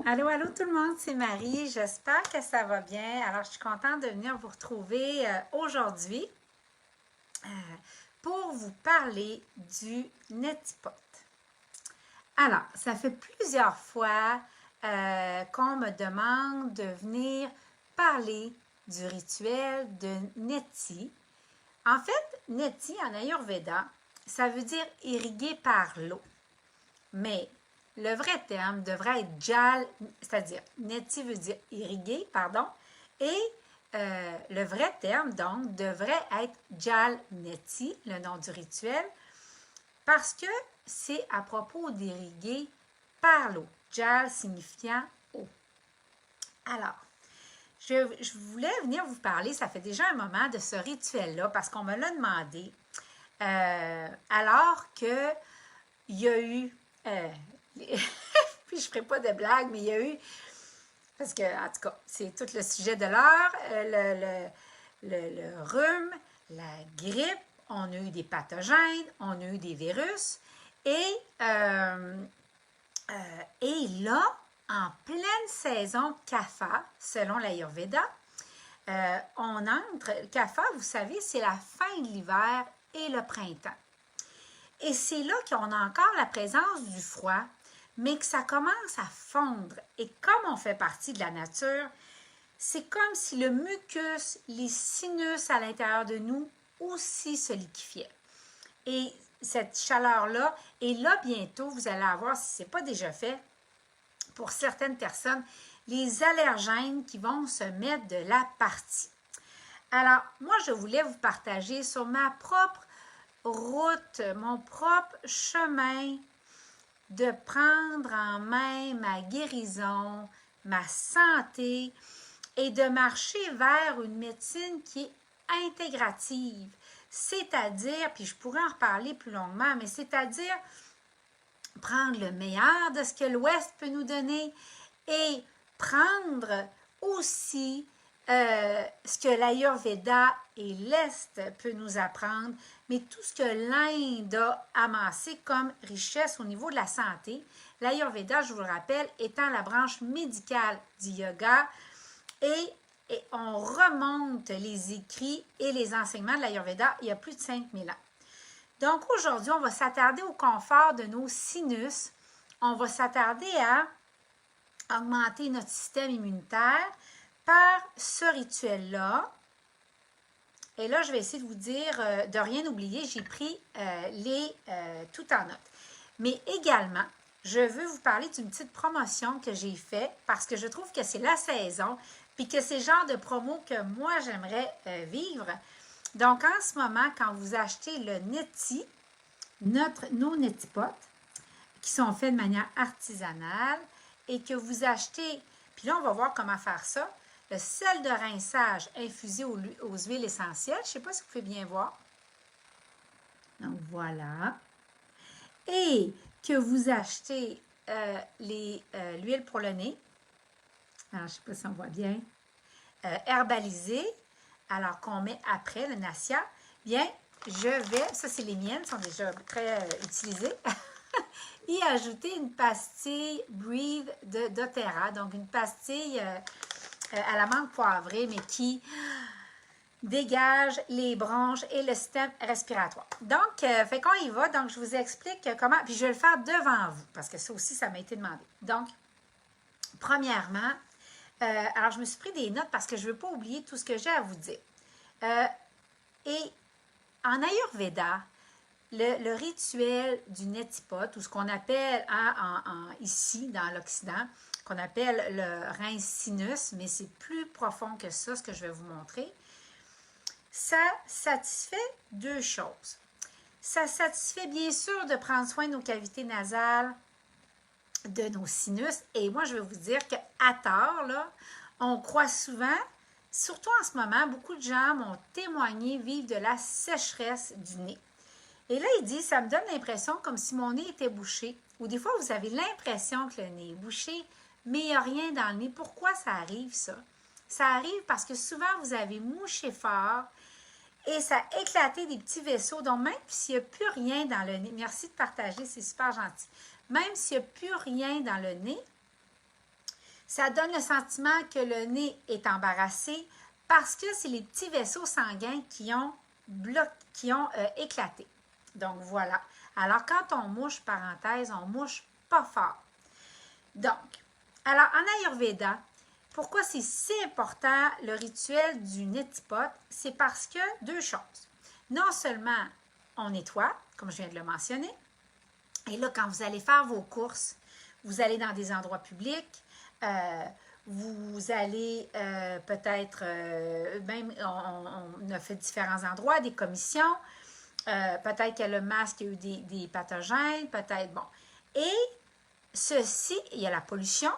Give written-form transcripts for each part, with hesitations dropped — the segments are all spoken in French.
Allô, allô tout le monde, c'est Marie. J'espère que ça va bien. Alors, je suis contente de venir vous retrouver aujourd'hui euh, pour vous parler du Netipot. Alors, ça fait plusieurs fois qu'on me demande de venir parler du rituel de Neti. En fait, Neti en Ayurveda, ça veut dire irrigué par l'eau. Mais le vrai terme devrait être Jal, c'est-à-dire Neti veut dire irrigué, pardon, et le vrai terme, donc, devrait être Jal Neti, le nom du rituel, parce que c'est à propos d'irriguer par l'eau. Jal signifiant eau. Alors, je voulais venir vous parler, ça fait déjà un moment, de ce rituel-là, parce qu'on me l'a demandé, alors que il y a eu puis je ne ferai pas de blague, mais il y a eu, parce que, en tout cas, c'est tout le sujet de l'heure, le rhume, la grippe, on a eu des pathogènes, on a eu des virus, et là, en pleine saison Kapha, selon l'Ayurveda, on entre, Kapha, vous savez, c'est la fin de l'hiver et le printemps. Et c'est là qu'on a encore la présence du froid, mais que ça commence à fondre. Et comme on fait partie de la nature, c'est comme si le mucus, les sinus à l'intérieur de nous aussi se liquéfiaient. Et cette chaleur-là, et là bientôt, vous allez avoir, si ce n'est pas déjà fait, pour certaines personnes, les allergènes qui vont se mettre de la partie. Alors, moi, je voulais vous partager sur ma propre route, mon propre chemin de prendre en main ma guérison, ma santé et de marcher vers une médecine qui est intégrative. C'est-à-dire, puis je pourrais en reparler plus longuement, mais c'est-à-dire prendre le meilleur de ce que l'Ouest peut nous donner et prendre aussi ce que l'Ayurveda et l'Est peut nous apprendre, mais tout ce que l'Inde a amassé comme richesse au niveau de la santé. L'Ayurveda, je vous le rappelle, étant la branche médicale du yoga, et on remonte les écrits et les enseignements de l'Ayurveda il y a plus de 5000 ans. Donc aujourd'hui, on va s'attarder au confort de nos sinus. On va s'attarder à augmenter notre système immunitaire par ce rituel-là. Et là, je vais essayer de vous dire, de rien oublier, j'ai pris tout en note. Mais également, je veux vous parler d'une petite promotion que j'ai faite parce que je trouve que c'est la saison puis que c'est le genre de promo que moi, j'aimerais vivre. Donc, en ce moment, quand vous achetez le Neti, nos Netipots, qui sont faits de manière artisanale, et que vous achetez, puis là, on va voir comment faire ça, le sel de rinçage infusé aux huiles essentielles. Je ne sais pas si vous pouvez bien voir. Donc, voilà. Et que vous achetez l'huile pour le nez. Alors, je ne sais pas si on voit bien. Herbalisée, alors qu'on met après le Nasya. Bien, je vais, ça c'est les miennes, sont déjà très utilisées, y ajouter une pastille Breathe de doTERRA, donc une pastille à la menthe poivrée, mais qui dégage les bronches et le système respiratoire. Donc, fait qu'on y va. Donc, je vous explique comment, puis je vais le faire devant vous, parce que ça aussi, ça m'a été demandé. Donc, premièrement, alors je me suis pris des notes parce que je ne veux pas oublier tout ce que j'ai à vous dire. Et en Ayurveda, le rituel du Netipot, ou ce qu'on appelle ici, dans l'Occident, qu'on appelle le rince sinus, mais c'est plus profond que ça, ce que je vais vous montrer, ça satisfait deux choses. Ça satisfait bien sûr de prendre soin de nos cavités nasales, de nos sinus, et moi je vais vous dire qu'à tort, là, on croit souvent, surtout en ce moment, beaucoup de gens m'ont témoigné vivre de la sécheresse du nez. Et là, il dit, ça me donne l'impression comme si mon nez était bouché. Ou des fois, vous avez l'impression que le nez est bouché, mais il n'y a rien dans le nez. Pourquoi ça arrive, ça? Ça arrive parce que souvent, vous avez mouché fort et ça a éclaté des petits vaisseaux. Donc, même s'il n'y a plus rien dans le nez, merci de partager, c'est super gentil. Même s'il n'y a plus rien dans le nez, Ça donne le sentiment que le nez est embarrassé parce que c'est les petits vaisseaux sanguins qui ont éclaté. Donc, voilà. Alors, quand on mouche, parenthèse, on mouche pas fort. Donc, alors, en Ayurveda, pourquoi c'est si important le rituel du neti pot? C'est parce que deux choses. Non seulement on nettoie, comme je viens de le mentionner, et là, quand vous allez faire vos courses, vous allez dans des endroits publics, vous allez peut-être, même, on a fait différents endroits, des commissions, peut-être que le masque a eu des pathogènes, peut-être, bon. Et ceci, il y a la pollution,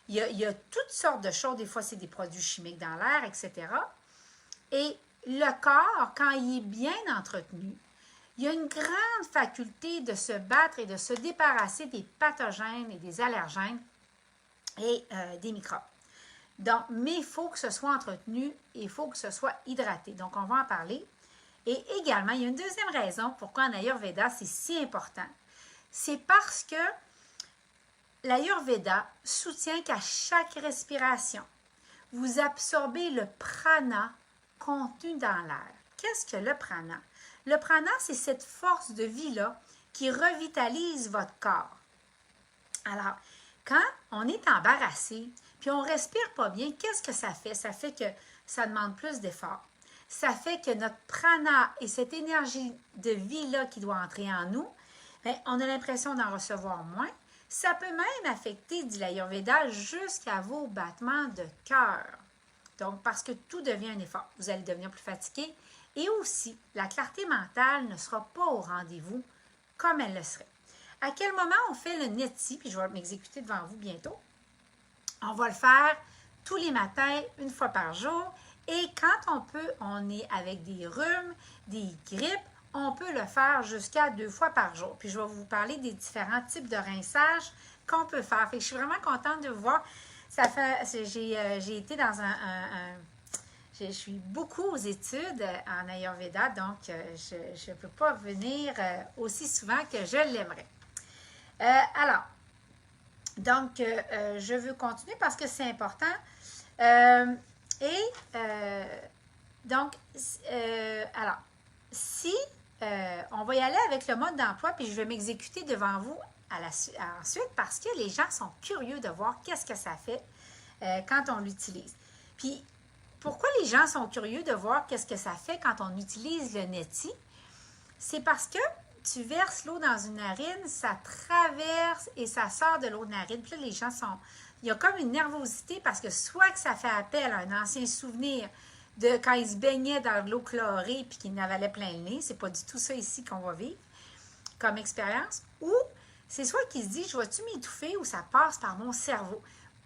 il y a toutes sortes de choses, des fois c'est des produits chimiques dans l'air, etc. Et le corps, quand il est bien entretenu, il y a une grande faculté de se battre et de se débarrasser des pathogènes et des allergènes et des microbes. Donc, mais il faut que ce soit entretenu et il faut que ce soit hydraté. Donc, on va en parler. Et également, il y a une deuxième raison pourquoi en Ayurveda, c'est si important. C'est parce que l'Ayurveda soutient qu'à chaque respiration, vous absorbez le prana contenu dans l'air. Qu'est-ce que le prana? Le prana, c'est cette force de vie-là qui revitalise votre corps. Alors, quand on est embarrassé, puis on ne respire pas bien, qu'est-ce que ça fait? Ça fait que ça demande plus d'effort. Ça fait que notre prana et cette énergie de vie-là qui doit entrer en nous, bien, on a l'impression d'en recevoir moins. Ça peut même affecter, dit l'Ayurveda, jusqu'à vos battements de cœur. Donc, parce que tout devient un effort. Vous allez devenir plus fatigué. Et aussi, la clarté mentale ne sera pas au rendez-vous comme elle le serait. À quel moment on fait le neti, puis je vais m'exécuter devant vous bientôt. On va le faire tous les matins, une fois par jour. Et quand on est avec des rhumes, des grippes, on peut le faire jusqu'à 2 fois par jour. Puis je vais vous parler des différents types de rinçage qu'on peut faire. Fait que je suis vraiment contente de vous voir. J'ai été dans je suis beaucoup aux études en Ayurveda, donc je ne peux pas venir aussi souvent que je l'aimerais. Alors, donc, je veux continuer parce que c'est important. Donc, alors, si on va y aller avec le mode d'emploi, puis je vais m'exécuter devant vous ensuite parce que les gens sont curieux de voir qu'est-ce que ça fait quand on l'utilise. Puis, pourquoi les gens sont curieux de voir qu'est-ce que ça fait quand on utilise le neti? C'est parce que tu verses l'eau dans une narine, ça traverse et ça sort de l'autre narine. Puis là, les gens sont... Il y a comme une nervosité parce que soit que ça fait appel à un ancien souvenir de quand ils se baignaient dans de l'eau chlorée puis qu'ils n'avalaient plein le nez. C'est pas du tout ça ici qu'on va vivre comme expérience. Ou c'est soit qu'ils se disent, je vais-tu m'étouffer ou ça passe par mon cerveau.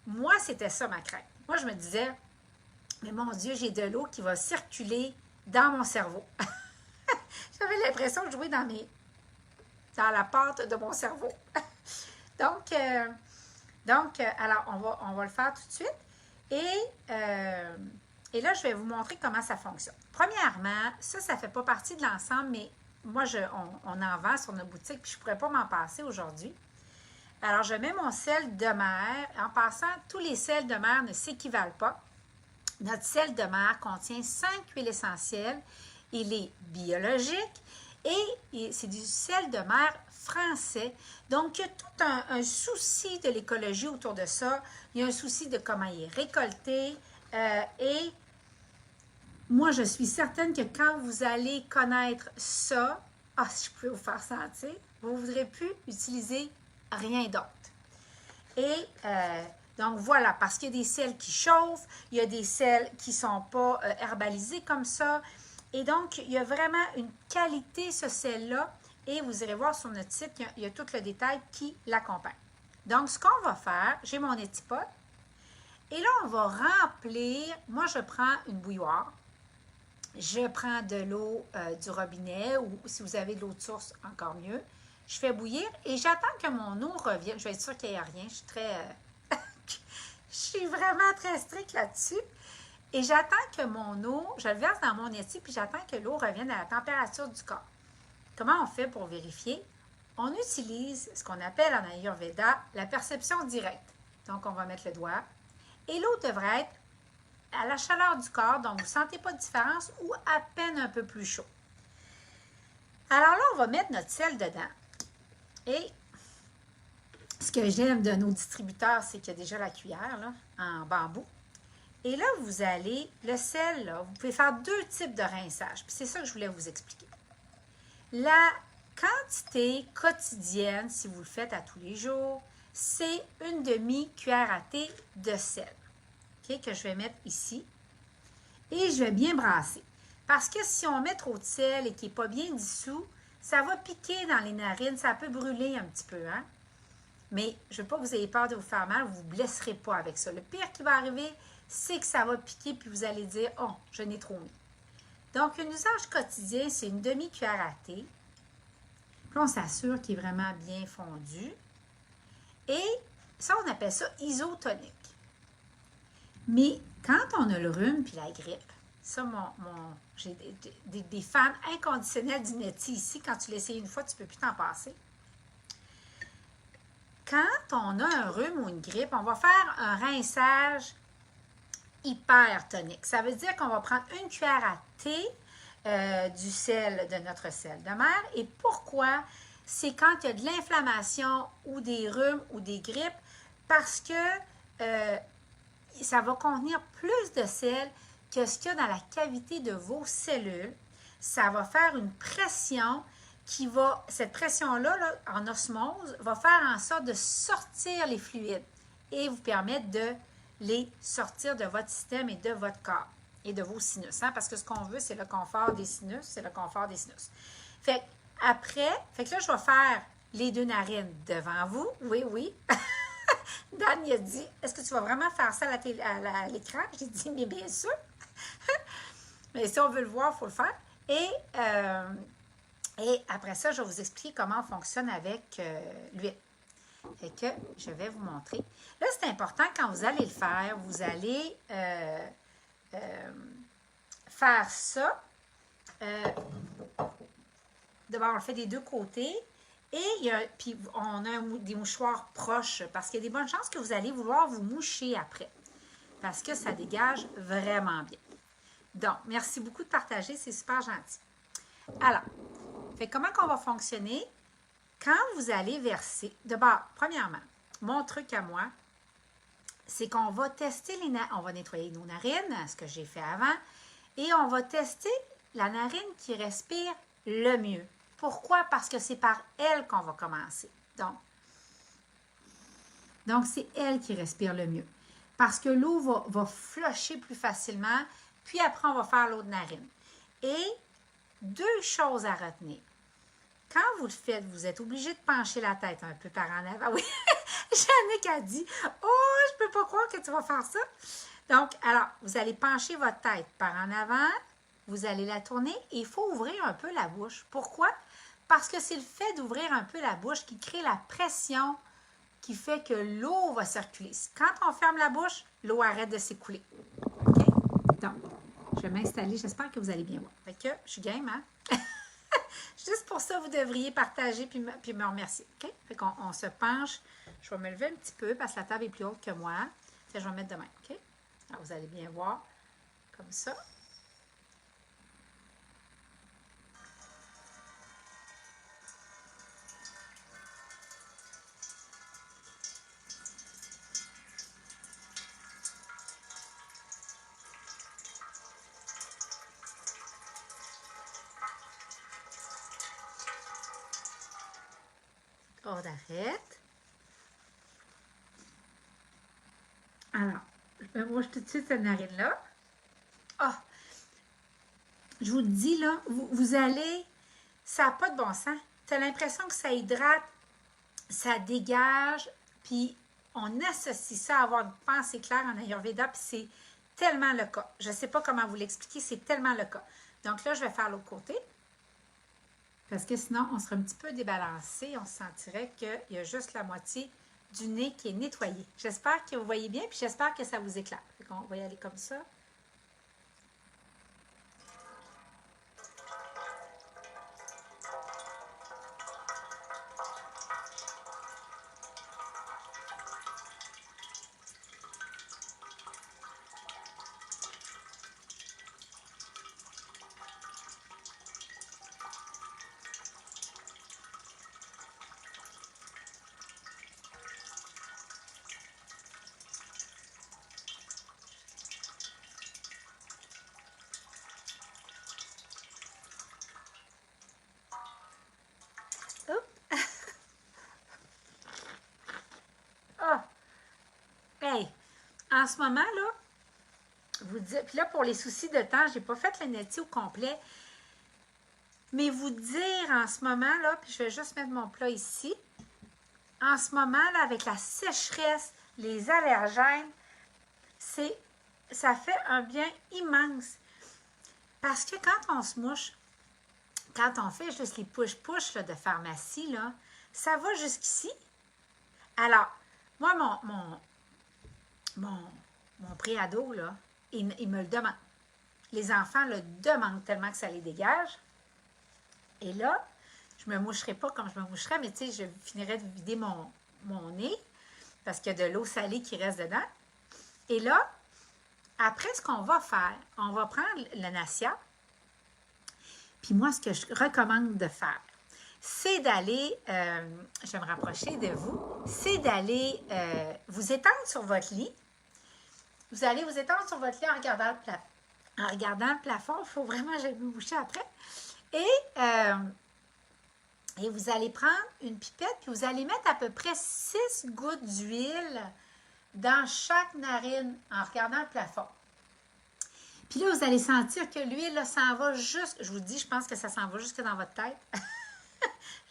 Moi, c'était ça ma crainte. Moi, je me disais, mais mon Dieu, j'ai de l'eau qui va circuler dans mon cerveau. J'avais l'impression de jouer dans la pâte de mon cerveau. Donc, alors, on va le faire tout de suite. Et là, je vais vous montrer comment ça fonctionne. Premièrement, ça ne fait pas partie de l'ensemble, mais moi, on en vend sur notre boutique, puis je ne pourrais pas m'en passer aujourd'hui. Alors, je mets mon sel de mer. En passant, tous les sels de mer ne s'équivalent pas. Notre sel de mer contient 5 huiles essentielles. Il est biologique et c'est du sel de mer français. Donc, il y a tout un souci de l'écologie autour de ça. Il y a un souci de comment il est récolté. Et moi, je suis certaine que quand vous allez connaître ça, si je pouvais vous faire sentir, vous ne voudrez plus utiliser rien d'autre. Et donc, voilà, parce qu'il y a des sels qui chauffent, il y a des sels qui ne sont pas herbalisés comme ça. Et donc, il y a vraiment une qualité, ce sel-là. Et vous irez voir sur notre site, il y a tout le détail qui l'accompagne. Donc, ce qu'on va faire, j'ai mon neti pot. Et là, on va remplir, moi, je prends une bouilloire. Je prends de l'eau du robinet ou si vous avez de l'eau de source, encore mieux. Je fais bouillir et j'attends que mon eau revienne. Je vais être sûre qu'il n'y a rien. Je suis vraiment très stricte là-dessus. Et j'attends que mon eau, je le verse dans mon neti, puis j'attends que l'eau revienne à la température du corps. Comment on fait pour vérifier? On utilise ce qu'on appelle en Ayurveda la perception directe. Donc, on va mettre le doigt. Et l'eau devrait être à la chaleur du corps, donc vous ne sentez pas de différence ou à peine un peu plus chaud. Alors là, on va mettre notre sel dedans. Et ce que j'aime de nos distributeurs, c'est qu'il y a déjà la cuillère là, en bambou. Et là, vous allez, le sel, là, vous pouvez faire 2 types de rinçage. Puis c'est ça que je voulais vous expliquer. La quantité quotidienne, si vous le faites à tous les jours, c'est une demi-cuillère à thé de sel. Okay, que je vais mettre ici. Et je vais bien brasser. Parce que si on met trop de sel et qu'il n'est pas bien dissous, ça va piquer dans les narines, ça peut brûler un petit peu. Hein? Mais je ne veux pas que vous ayez peur de vous faire mal, vous ne vous blesserez pas avec ça. Le pire qui va arriver, c'est que ça va piquer puis vous allez dire « Oh, je n'ai trop mis ». Donc, un usage quotidien, c'est une demi-cuillère à thé. Puis on s'assure qu'il est vraiment bien fondu. Et ça, on appelle ça isotonique. Mais quand on a le rhume puis la grippe, ça, j'ai des fans inconditionnels du Neti ici. Quand tu l'essayes une fois, tu ne peux plus t'en passer. Quand on a un rhume ou une grippe, on va faire un rinçage hypertonique. Ça veut dire qu'on va prendre une cuillère à thé du sel, de notre sel de mer. Et pourquoi? C'est quand il y a de l'inflammation ou des rhumes ou des grippes, parce que ça va contenir plus de sel que ce qu'il y a dans la cavité de vos cellules. Ça va faire une pression qui va, cette pression-là, là, en osmose, va faire en sorte de sortir les fluides et vous permettre de les sortir de votre système et de votre corps et de vos sinus. Hein? Parce que ce qu'on veut, c'est le confort des sinus, c'est le confort des sinus. Fait après, fait que là, je vais faire les 2 narines devant vous. Oui, oui. Dan, il a dit, est-ce que tu vas vraiment faire ça à l'écran? J'ai dit, mais bien sûr. Mais si on veut le voir, il faut le faire. Et après ça, je vais vous expliquer comment on fonctionne avec l'huile. Fait que je vais vous montrer. Là, c'est important, quand vous allez le faire, vous allez faire ça. D'abord, on le fait des 2 côtés. Et puis on a des mouchoirs proches parce qu'il y a des bonnes chances que vous allez vouloir vous moucher après. Parce que ça dégage vraiment bien. Donc, merci beaucoup de partager, c'est super gentil. Alors, comment qu'on va fonctionner? Quand vous allez verser, d'abord, premièrement, mon truc à moi, c'est qu'on va tester on va nettoyer nos narines, ce que j'ai fait avant, et on va tester la narine qui respire le mieux. Pourquoi? Parce que c'est par elle qu'on va commencer. Donc c'est elle qui respire le mieux. Parce que l'eau va flusher plus facilement, puis après, on va faire l'eau de narine. Et 2 choses à retenir. Quand vous le faites, vous êtes obligé de pencher la tête un peu par en avant. Oui, Jannick a dit « Oh, je ne peux pas croire que tu vas faire ça. » Donc, alors, vous allez pencher votre tête par en avant, vous allez la tourner et il faut ouvrir un peu la bouche. Pourquoi? Parce que c'est le fait d'ouvrir un peu la bouche qui crée la pression qui fait que l'eau va circuler. Quand on ferme la bouche, l'eau arrête de s'écouler. OK? Donc, je vais m'installer. J'espère que vous allez bien voir. Fait que je suis game, hein? Juste pour ça, vous devriez partager puis me remercier. OK? Fait qu'on se penche. Je vais me lever un petit peu parce que la table est plus haute que moi. Fait que je vais me mettre de même. OK? Alors, vous allez bien voir comme ça. On arrête. Alors, je me mouche tout de suite cette narine-là. Ah! Je vous le dis, là, vous allez... Ça n'a pas de bon sens. Tu as l'impression que ça hydrate, ça dégage, puis on associe ça à avoir une pensée claire en Ayurveda, puis c'est tellement le cas. Je ne sais pas comment vous l'expliquer, c'est tellement le cas. Donc là, je vais faire l'autre côté. Parce que sinon, on serait un petit peu débalancé. On se sentirait qu'il y a juste la moitié du nez qui est nettoyé. J'espère que vous voyez bien, puis j'espère que ça vous éclate. On va y aller comme ça. en ce moment, là, vous dire, puis là, pour les soucis de temps, je n'ai pas fait le neti au complet, mais vous dire en ce moment, là, puis je vais juste mettre mon plat ici, en ce moment, là, avec la sécheresse, les allergènes, ça fait un bien immense. Parce que quand on se mouche, quand on fait juste les push-push de pharmacie, là, ça va jusqu'ici. Alors, moi, mon préado, là, il me le demande. Les enfants le demandent tellement que ça les dégage. Et là, je ne me moucherai pas comme je me moucherais, mais tu sais, je finirais de vider mon nez parce qu'il y a de l'eau salée qui reste dedans. Et là, après, ce qu'on va faire, on va prendre le Nassia. Puis moi, ce que je recommande de faire, c'est d'aller, je vais me rapprocher de vous, c'est d'aller vous étendre sur votre lit. Vous allez vous étendre sur votre lit en regardant le plafond. En regardant le plafond, il faut vraiment que j'aille me boucher après. Et vous allez prendre une pipette, puis vous allez mettre à peu près 6 gouttes d'huile dans chaque narine en regardant le plafond. Puis là, vous allez sentir que l'huile s'en va juste, je vous dis, je pense que ça s'en va jusque dans votre tête,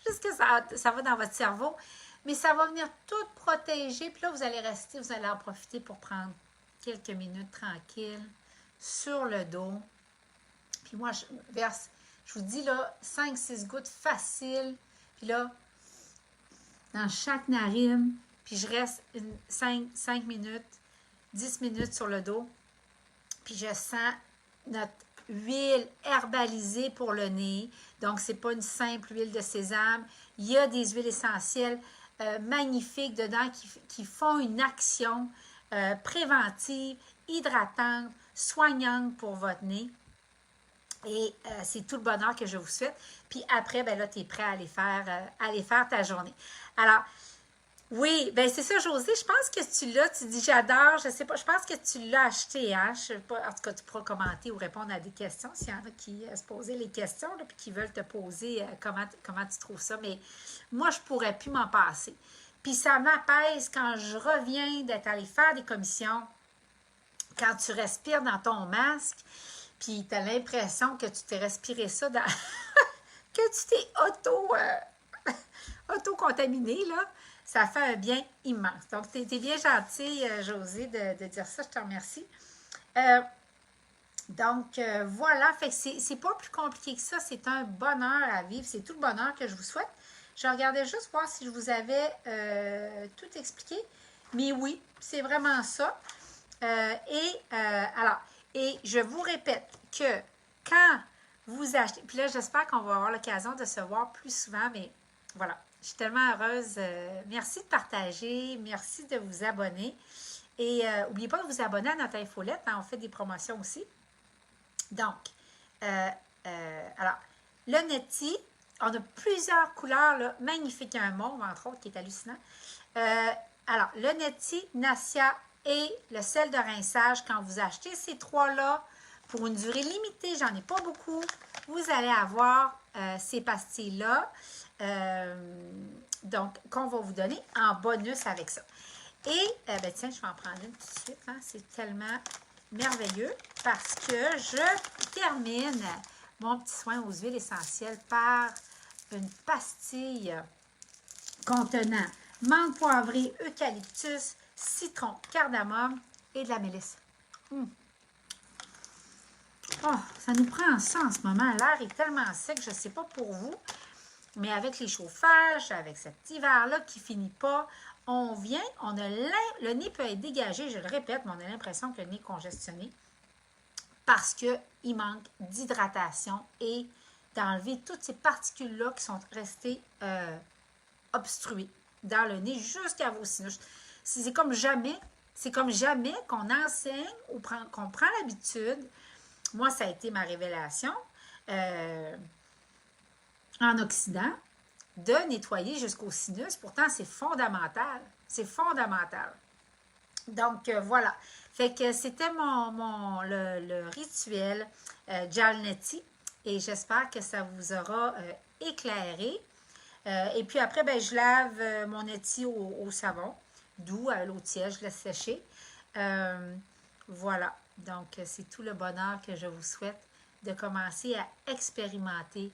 jusque ça va dans votre cerveau, mais ça va venir tout protéger. Puis là, vous allez rester, vous allez en profiter pour prendre quelques minutes tranquilles sur le dos. Puis moi, je verse, je vous dis là, 5-6 gouttes faciles. Puis là, dans chaque narine, puis je reste 5 minutes, 10 minutes sur le dos. Puis je sens notre huile herbalisée pour le nez. Donc, ce n'est pas une simple huile de sésame. Il y a des huiles essentielles magnifiques dedans qui font une action préventive, hydratante, soignante pour votre nez. Et c'est tout le bonheur que je vous souhaite. Puis après, ben là, tu es prêt à aller faire ta journée. Alors, oui, ben c'est ça, Josée. Je pense que tu l'as. Tu dis j'adore, je sais pas. Je pense que tu l'as acheté, hein? Je sais pas. En tout cas, tu pourras commenter ou répondre à des questions s'il y en a qui se posaient les questions, là, puis qui veulent te poser comment tu trouves ça. Mais moi, je pourrais plus m'en passer. Puis ça m'apaise quand je reviens d'être allée faire des commissions, quand tu respires dans ton masque, puis tu as l'impression que tu t'es respiré ça dans. que tu t'es auto-contaminé, là. Ça fait un bien immense. Donc, tu es bien gentille, Josée, de dire ça. Je te remercie. Voilà. Fait que c'est pas plus compliqué que ça. C'est un bonheur à vivre. C'est tout le bonheur que je vous souhaite. Je regardais juste voir si je vous avais tout expliqué. Mais oui, c'est vraiment ça. Et je vous répète que quand vous achetez, puis là, j'espère qu'on va avoir l'occasion de se voir plus souvent, mais voilà. Je suis tellement heureuse. Merci de partager. Merci de vous abonner. Et n'oubliez pas de vous abonner à notre infolette. Hein, on fait des promotions aussi. Donc, alors, le neti, on a plusieurs couleurs là, magnifiques. Il y a un mauve, entre autres, qui est hallucinant. Alors, le neti, Nassia et le sel de rinçage, quand vous achetez ces trois-là, pour une durée limitée, j'en ai pas beaucoup, vous allez avoir ces pastilles-là. Donc, qu'on va vous donner en bonus avec ça. Et, tiens, je vais en prendre une tout de suite. Hein, c'est tellement merveilleux parce que je termine mon petit soin aux huiles essentielles par une pastille contenant menthe poivrée, eucalyptus, citron, cardamome et de la mélisse. Oh, ça nous prend ça en ce moment. L'air est tellement sec, je ne sais pas pour vous. Mais avec les chauffages, avec cet hiver-là qui ne finit pas, on vient, le nez peut être dégagé, je le répète, mais on a l'impression que le nez est congestionné parce qu'il manque d'hydratation et d'enlever toutes ces particules-là qui sont restées obstruées dans le nez jusqu'à vos sinus. C'est comme jamais qu'on enseigne ou qu'on prend l'habitude. Moi, ça a été ma révélation. En Occident, de nettoyer jusqu'au sinus. Pourtant, c'est fondamental. C'est fondamental. Donc, voilà. Fait que c'était le rituel Jalneti et j'espère que ça vous aura éclairé. Et puis après, je lave mon neti au savon, doux, à l'eau tiède, je laisse sécher. Voilà, donc c'est tout le bonheur que je vous souhaite de commencer à expérimenter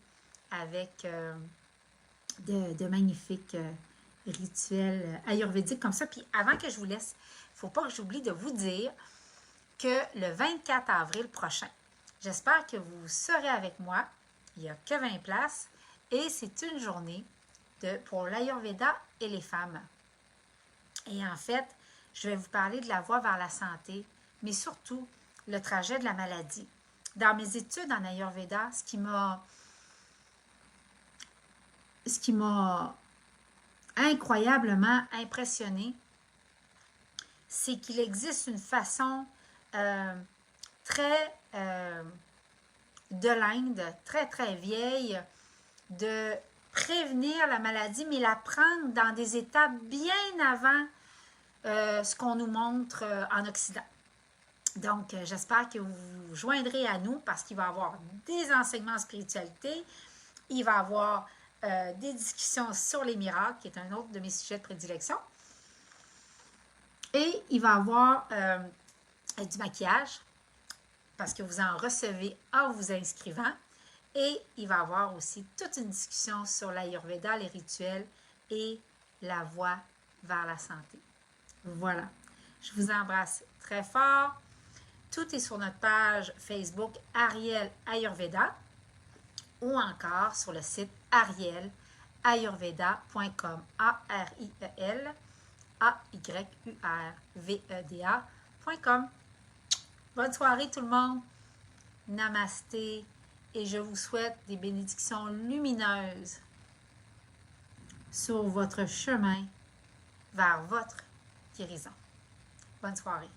avec de magnifiques rituels ayurvédiques comme ça. Puis avant que je vous laisse, il ne faut pas que j'oublie de vous dire que le 24 avril prochain, j'espère que vous serez avec moi. Il n'y a que 20 places et c'est une journée pour l'Ayurveda et les femmes. Et en fait, je vais vous parler de la voie vers la santé, mais surtout le trajet de la maladie. Dans mes études en Ayurveda, ce qui m'a incroyablement impressionné, c'est qu'il existe une façon très de l'Inde, très très vieille, de prévenir la maladie, mais la prendre dans des étapes bien avant ce qu'on nous montre en Occident. Donc, j'espère que vous vous joindrez à nous parce qu'il va y avoir des enseignements en spiritualité, il va y avoir des discussions sur les miracles, qui est un autre de mes sujets de prédilection, et il va y avoir du maquillage, parce que vous en recevez en vous inscrivant, et il va y avoir aussi toute une discussion sur l'Ayurveda, les rituels et la voie vers la santé. Voilà. Je vous embrasse très fort. Tout est sur notre page Facebook Ariel Ayurveda ou encore sur le site ariel-ayurveda.com. ARIEL-AYURVEDA.com. Bonne soirée tout le monde. Namasté. Et je vous souhaite des bénédictions lumineuses sur votre chemin vers votre guérison. Bonne soirée.